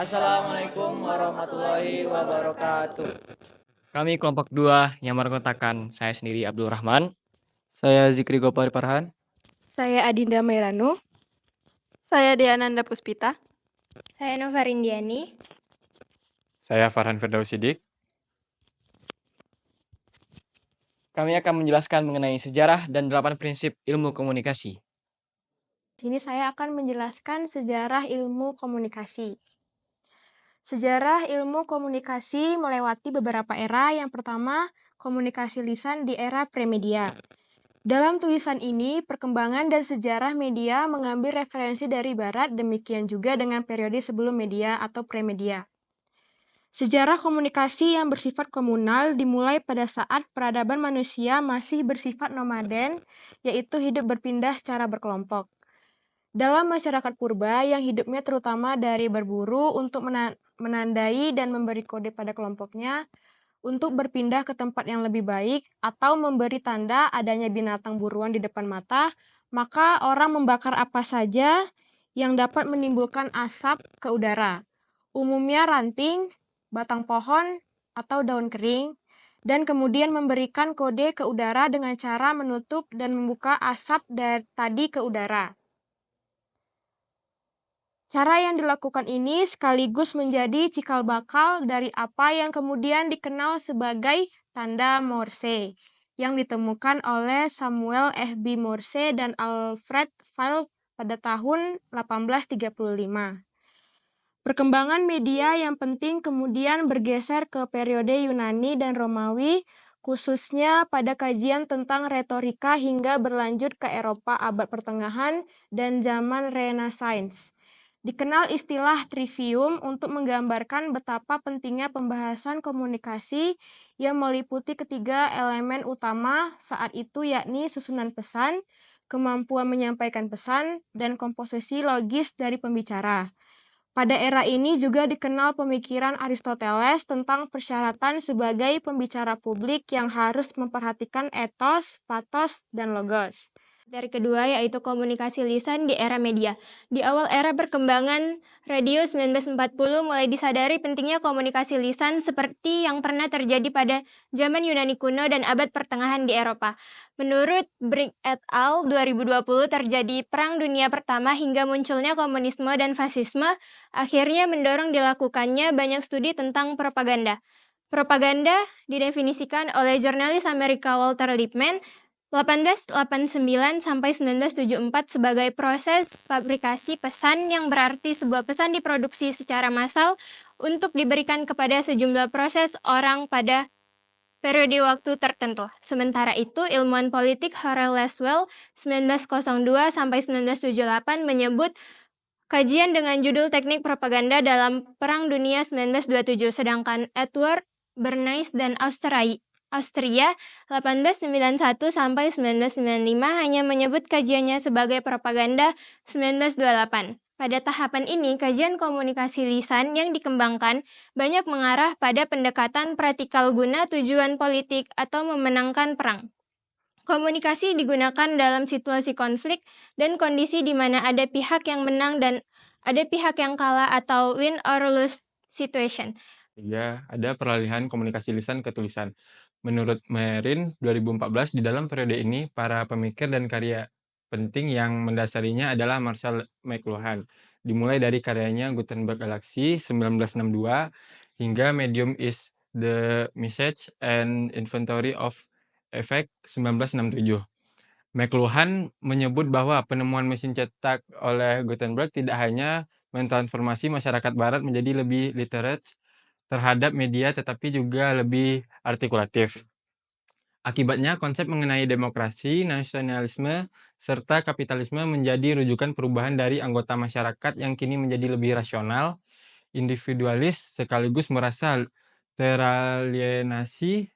Assalamualaikum warahmatullahi wabarakatuh. Kami kelompok 2 yang merupakan saya sendiri Abdul Rahman. Saya Zikri Gopar Farhan. Saya Adinda Mairanu. Saya Diananda Puspita. Saya Nova Rindiani. Saya Farhan Firdaus Sidik. Kami akan menjelaskan mengenai sejarah dan 8 prinsip ilmu komunikasi. Di sini saya akan menjelaskan sejarah ilmu komunikasi. Sejarah ilmu komunikasi melewati beberapa era. Yang pertama, komunikasi lisan di era premedia. Dalam tulisan ini, perkembangan dan sejarah media mengambil referensi dari barat, demikian juga dengan periode sebelum media atau premedia. Sejarah komunikasi yang bersifat komunal dimulai pada saat peradaban manusia masih bersifat nomaden, yaitu hidup berpindah secara berkelompok. Dalam masyarakat purba yang hidupnya terutama dari berburu untuk menandai dan memberi kode pada kelompoknya, untuk berpindah ke tempat yang lebih baik atau memberi tanda adanya binatang buruan di depan mata, maka orang membakar apa saja yang dapat menimbulkan asap ke udara. Umumnya ranting, batang pohon, atau daun kering, dan kemudian memberikan kode ke udara dengan cara menutup dan membuka asap tadi ke udara. Cara yang dilakukan ini sekaligus menjadi cikal bakal dari apa yang kemudian dikenal sebagai tanda Morse, yang ditemukan oleh Samuel F.B. Morse dan Alfred Vail pada tahun 1835. Perkembangan media yang penting kemudian bergeser ke periode Yunani dan Romawi, khususnya pada kajian tentang retorika hingga berlanjut ke Eropa abad pertengahan dan zaman Renaissance. Dikenal istilah trivium untuk menggambarkan betapa pentingnya pembahasan komunikasi yang meliputi ketiga elemen utama saat itu, yakni susunan pesan, kemampuan menyampaikan pesan, dan komposisi logis dari pembicara. Pada era ini juga dikenal pemikiran Aristoteles tentang persyaratan sebagai pembicara publik yang harus memperhatikan etos, patos, dan logos. Dari kedua yaitu komunikasi lisan di era media. Di awal era perkembangan radio 1940 mulai disadari pentingnya komunikasi lisan seperti yang pernah terjadi pada zaman Yunani kuno dan abad pertengahan di Eropa. Menurut Brick et al. 2020 terjadi Perang Dunia Pertama hingga munculnya komunisme dan fasisme, akhirnya mendorong dilakukannya banyak studi tentang propaganda. Propaganda didefinisikan oleh jurnalis Amerika Walter Lippmann 1889 sampai 1974 sebagai proses fabrikasi pesan yang berarti sebuah pesan diproduksi secara massal untuk diberikan kepada sejumlah proses orang pada periode waktu tertentu. Sementara itu, ilmuwan politik Harold Laswell 1902 sampai 1978 menyebut kajian dengan judul Teknik Propaganda dalam Perang Dunia 1927, sedangkan Edward Bernays dan Austria 1891 sampai 1995 hanya menyebut kajiannya sebagai propaganda 1928. Pada tahapan ini, kajian komunikasi lisan yang dikembangkan banyak mengarah pada pendekatan praktikal guna tujuan politik atau memenangkan perang. Komunikasi digunakan dalam situasi konflik dan kondisi di mana ada pihak yang menang dan ada pihak yang kalah atau win or lose situation. Tiga, ada peralihan komunikasi lisan ke tulisan. Menurut Merin 2014, di dalam periode ini, para pemikir dan karya penting yang mendasarinya adalah Marshall McLuhan. Dimulai dari karyanya Gutenberg Galaxy 1962 hingga Medium is the Message and Inventory of Effect 1967. McLuhan menyebut bahwa penemuan mesin cetak oleh Gutenberg tidak hanya mentransformasi masyarakat barat menjadi lebih literate terhadap media tetapi juga lebih artikulatif. Akibatnya, konsep mengenai demokrasi, nasionalisme, serta kapitalisme menjadi rujukan perubahan dari anggota masyarakat yang kini menjadi lebih rasional, individualis, sekaligus merasa teralienasi,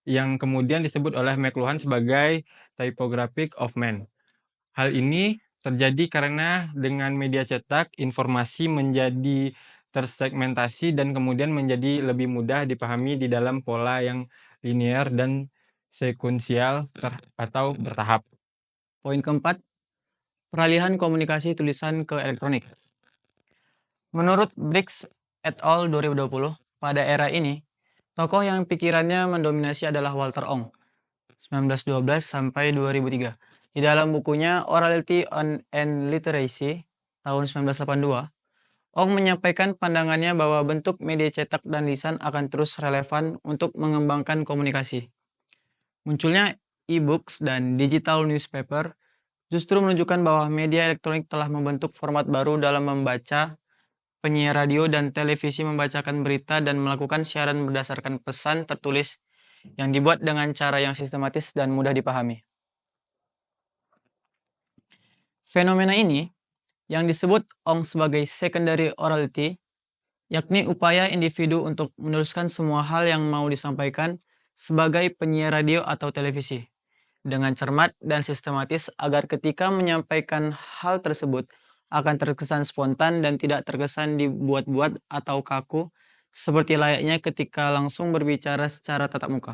yang kemudian disebut oleh McLuhan sebagai typographic of man. Hal ini terjadi karena dengan media cetak, informasi menjadi tersegmentasi dan kemudian menjadi lebih mudah dipahami di dalam pola yang linear dan sekuensial atau bertahap. Poin keempat, peralihan komunikasi tulisan ke elektronik. Menurut Briggs et al. 2020, pada era ini, tokoh yang pikirannya mendominasi adalah Walter Ong, 1912 sampai 2003. Di dalam bukunya Orality and Literacy tahun 1982, Ong menyampaikan pandangannya bahwa bentuk media cetak dan lisan akan terus relevan untuk mengembangkan komunikasi. Munculnya e-books dan digital newspaper justru menunjukkan bahwa media elektronik telah membentuk format baru dalam membaca. Penyiar radio dan televisi membacakan berita dan melakukan siaran berdasarkan pesan tertulis yang dibuat dengan cara yang sistematis dan mudah dipahami. Fenomena ini yang disebut Ong sebagai secondary orality, yakni upaya individu untuk meneruskan semua hal yang mau disampaikan sebagai penyiar radio atau televisi dengan cermat dan sistematis agar ketika menyampaikan hal tersebut akan terkesan spontan dan tidak terkesan dibuat-buat atau kaku seperti layaknya ketika langsung berbicara secara tatap muka.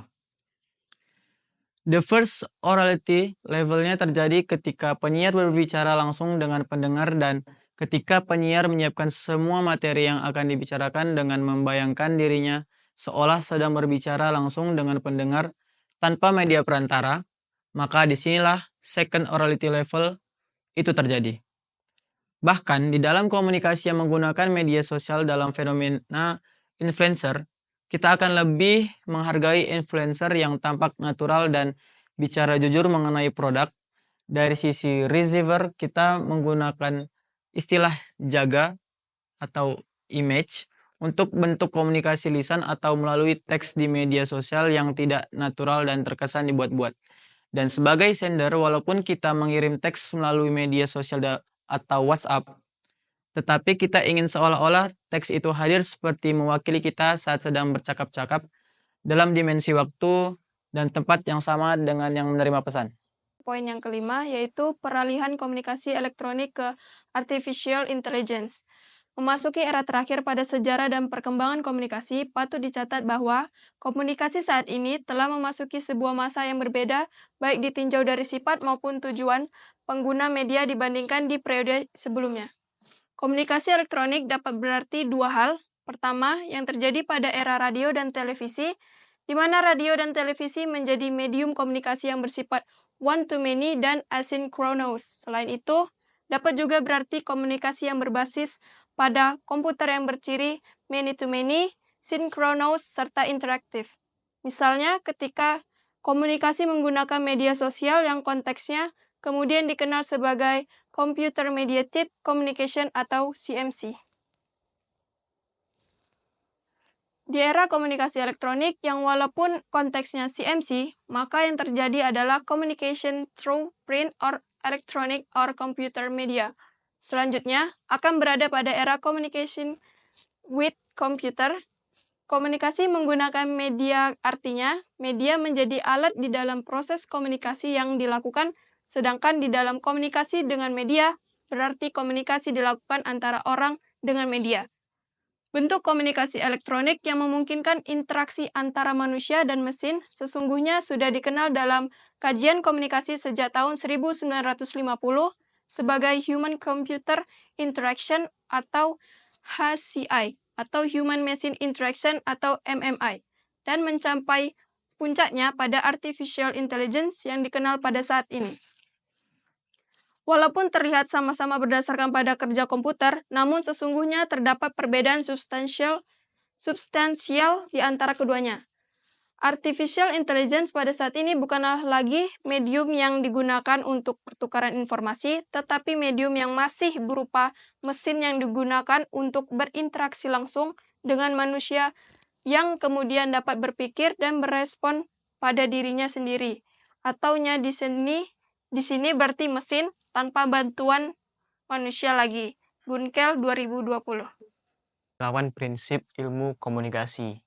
The first orality levelnya terjadi ketika penyiar berbicara langsung dengan pendengar dan ketika penyiar menyiapkan semua materi yang akan dibicarakan dengan membayangkan dirinya seolah sedang berbicara langsung dengan pendengar tanpa media perantara, maka disinilah second orality level itu terjadi. Bahkan di dalam komunikasi yang menggunakan media sosial dalam fenomena influencer, kita akan lebih menghargai influencer yang tampak natural dan bicara jujur mengenai produk. Dari sisi receiver, kita menggunakan istilah jaga atau image untuk bentuk komunikasi lisan atau melalui teks di media sosial yang tidak natural dan terkesan dibuat-buat. Dan sebagai sender, walaupun kita mengirim teks melalui media sosial atau WhatsApp, tetapi kita ingin seolah-olah teks itu hadir seperti mewakili kita saat sedang bercakap-cakap dalam dimensi waktu dan tempat yang sama dengan yang menerima pesan. Poin yang kelima yaitu peralihan komunikasi elektronik ke artificial intelligence. Memasuki era terakhir pada sejarah dan perkembangan komunikasi, patut dicatat bahwa komunikasi saat ini telah memasuki sebuah masa yang berbeda, baik ditinjau dari sifat maupun tujuan pengguna media dibandingkan di periode sebelumnya. Komunikasi elektronik dapat berarti dua hal. Pertama, yang terjadi pada era radio dan televisi, di mana radio dan televisi menjadi medium komunikasi yang bersifat one-to-many dan asynchronous. Selain itu, dapat juga berarti komunikasi yang berbasis pada komputer yang berciri many-to-many, synchronous, serta interaktif. Misalnya, ketika komunikasi menggunakan media sosial yang konteksnya kemudian dikenal sebagai Computer Mediated Communication atau CMC. Di era komunikasi elektronik yang walaupun konteksnya CMC, maka yang terjadi adalah communication through print or electronic or computer media. Selanjutnya, akan berada pada era communication with computer. Komunikasi menggunakan media artinya, media menjadi alat di dalam proses komunikasi yang dilakukan, sedangkan di dalam komunikasi dengan media, berarti komunikasi dilakukan antara orang dengan media. Bentuk komunikasi elektronik yang memungkinkan interaksi antara manusia dan mesin sesungguhnya sudah dikenal dalam kajian komunikasi sejak tahun 1950 sebagai Human Computer Interaction atau HCI atau Human Machine Interaction atau MMI dan mencapai puncaknya pada Artificial Intelligence yang dikenal pada saat ini. Walaupun terlihat sama-sama berdasarkan pada kerja komputer, namun sesungguhnya terdapat perbedaan substansial di antara keduanya. Artificial Intelligence pada saat ini bukanlah lagi medium yang digunakan untuk pertukaran informasi, tetapi medium yang masih berupa mesin yang digunakan untuk berinteraksi langsung dengan manusia yang kemudian dapat berpikir dan berespon pada dirinya sendiri. Ataunya di sini berarti mesin tanpa bantuan manusia lagi. Gunkel 2020. Lawan prinsip ilmu komunikasi.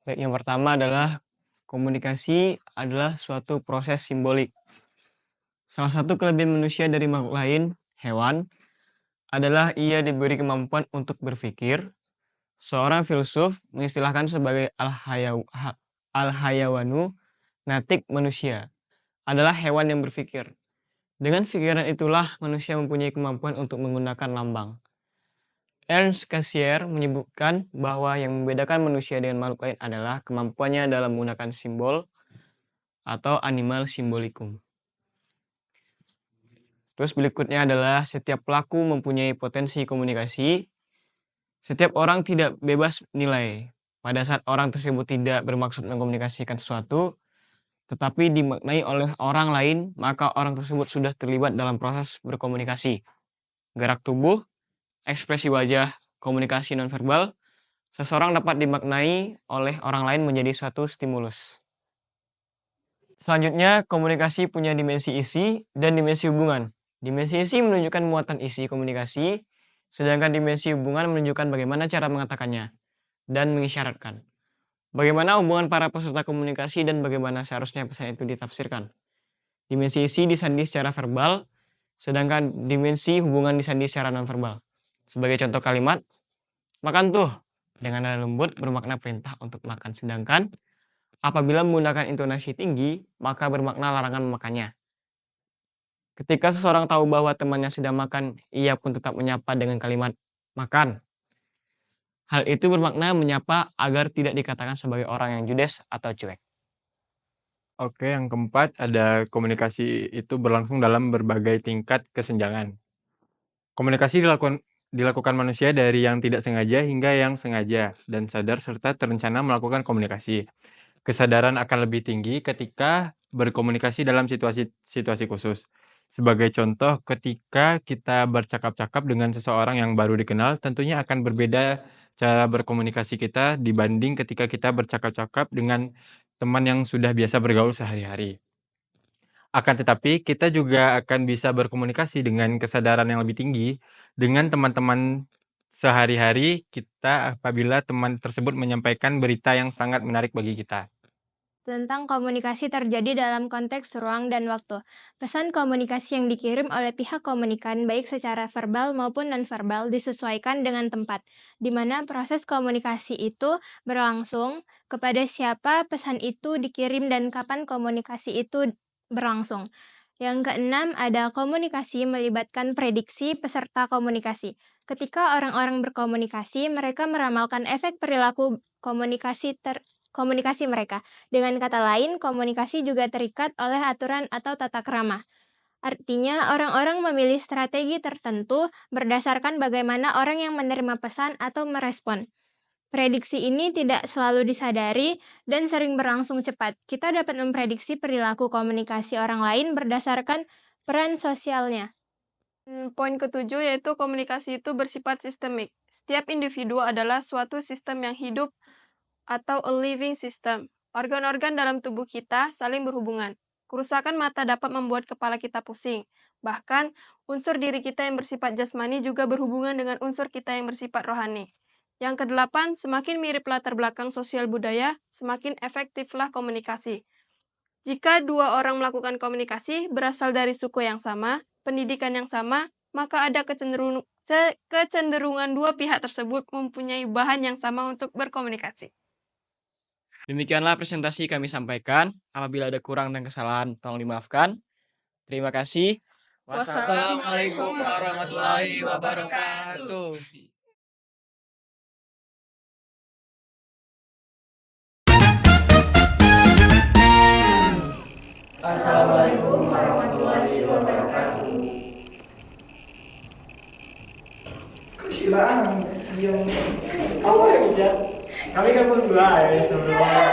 Baik, yang pertama adalah komunikasi adalah suatu proses simbolik. Salah satu kelebihan manusia dari makhluk lain, hewan, adalah ia diberi kemampuan untuk berpikir. Seorang filsuf mengistilahkan sebagai al-hayawanu natik manusia adalah hewan yang berpikir. Dengan pikiran itulah manusia mempunyai kemampuan untuk menggunakan lambang. Ernst Cassirer menyebutkan bahwa yang membedakan manusia dengan makhluk lain adalah kemampuannya dalam menggunakan simbol atau animal symbolicum. Terus berikutnya adalah setiap pelaku mempunyai potensi komunikasi. Setiap orang tidak bebas nilai. Pada saat orang tersebut tidak bermaksud mengkomunikasikan sesuatu, tetapi dimaknai oleh orang lain, maka orang tersebut sudah terlibat dalam proses berkomunikasi. Gerak tubuh, ekspresi wajah, komunikasi nonverbal, seseorang dapat dimaknai oleh orang lain menjadi suatu stimulus. Selanjutnya, komunikasi punya dimensi isi dan dimensi hubungan. Dimensi isi menunjukkan muatan isi komunikasi, sedangkan dimensi hubungan menunjukkan bagaimana cara mengatakannya dan mengisyaratkan. Bagaimana hubungan para peserta komunikasi dan bagaimana seharusnya pesan itu ditafsirkan. Dimensi isi disandi secara verbal, sedangkan dimensi hubungan disandi secara nonverbal. Sebagai contoh kalimat, makan tuh, dengan nada lembut bermakna perintah untuk makan, sedangkan apabila menggunakan intonasi tinggi, maka bermakna larangan memakannya. Ketika seseorang tahu bahwa temannya sedang makan, ia pun tetap menyapa dengan kalimat makan. Hal itu bermakna menyapa agar tidak dikatakan sebagai orang yang judes atau cuek. Oke, yang keempat ada komunikasi itu berlangsung dalam berbagai tingkat kesenjangan. Komunikasi dilakukan manusia dari yang tidak sengaja hingga yang sengaja dan sadar serta terencana melakukan komunikasi. Kesadaran akan lebih tinggi ketika berkomunikasi dalam situasi khusus. Sebagai contoh, ketika kita bercakap-cakap dengan seseorang yang baru dikenal, tentunya akan berbeda cara berkomunikasi kita dibanding ketika kita bercakap-cakap dengan teman yang sudah biasa bergaul sehari-hari. Akan tetapi, kita juga akan bisa berkomunikasi dengan kesadaran yang lebih tinggi dengan teman-teman sehari-hari kita apabila teman tersebut menyampaikan berita yang sangat menarik bagi kita. Tentang komunikasi terjadi dalam konteks ruang dan waktu. Pesan komunikasi yang dikirim oleh pihak komunikan baik secara verbal maupun nonverbal disesuaikan dengan tempat, di mana proses komunikasi itu berlangsung, kepada siapa pesan itu dikirim dan kapan komunikasi itu berlangsung. Yang keenam, ada komunikasi melibatkan prediksi peserta komunikasi. Ketika orang-orang berkomunikasi, mereka meramalkan efek perilaku komunikasi mereka. Dengan kata lain, komunikasi juga terikat oleh aturan atau tata krama. Artinya, orang-orang memilih strategi tertentu berdasarkan bagaimana orang yang menerima pesan atau merespon. Prediksi ini tidak selalu disadari dan sering berlangsung cepat. Kita dapat memprediksi perilaku komunikasi orang lain berdasarkan peran sosialnya. Poin ketujuh yaitu komunikasi itu bersifat sistemik. Setiap individu adalah suatu sistem yang hidup atau a living system. Organ-organ dalam tubuh kita saling berhubungan. Kerusakan mata dapat membuat kepala kita pusing. Bahkan, unsur diri kita yang bersifat jasmani juga berhubungan dengan unsur kita yang bersifat rohani. Yang kedelapan, semakin mirip latar belakang sosial budaya, semakin efektiflah komunikasi. Jika dua orang melakukan komunikasi berasal dari suku yang sama, pendidikan yang sama, maka ada kecenderungan dua pihak tersebut mempunyai bahan yang sama untuk berkomunikasi. Demikianlah presentasi kami sampaikan. Apabila ada kurang dan kesalahan, tolong dimaafkan. Terima kasih. Wassalamualaikum warahmatullahi wabarakatuh. Assalamualaikum warahmatullahi wabarakatuh. Kecilaan, diam. Apa yang bisa? Kami kan berdua ya sebelumnya.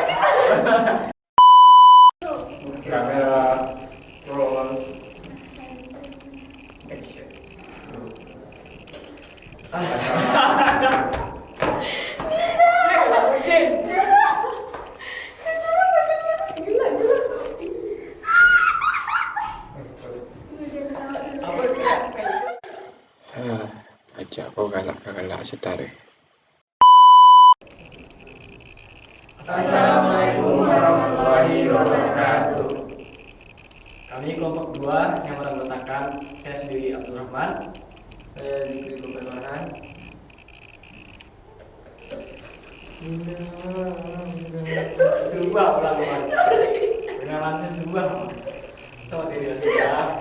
Kamera, roll, action. Aja kok galak setare. Assalamualaikum warahmatullahi wabarakatuh. Kami kelompok 2 yang beranggotakan saya sendiri Abdul Rahman, saya Zikri Kebenaran. Sebuah ulang-ulang. Dengan sebuah. Tahu tidak sudah.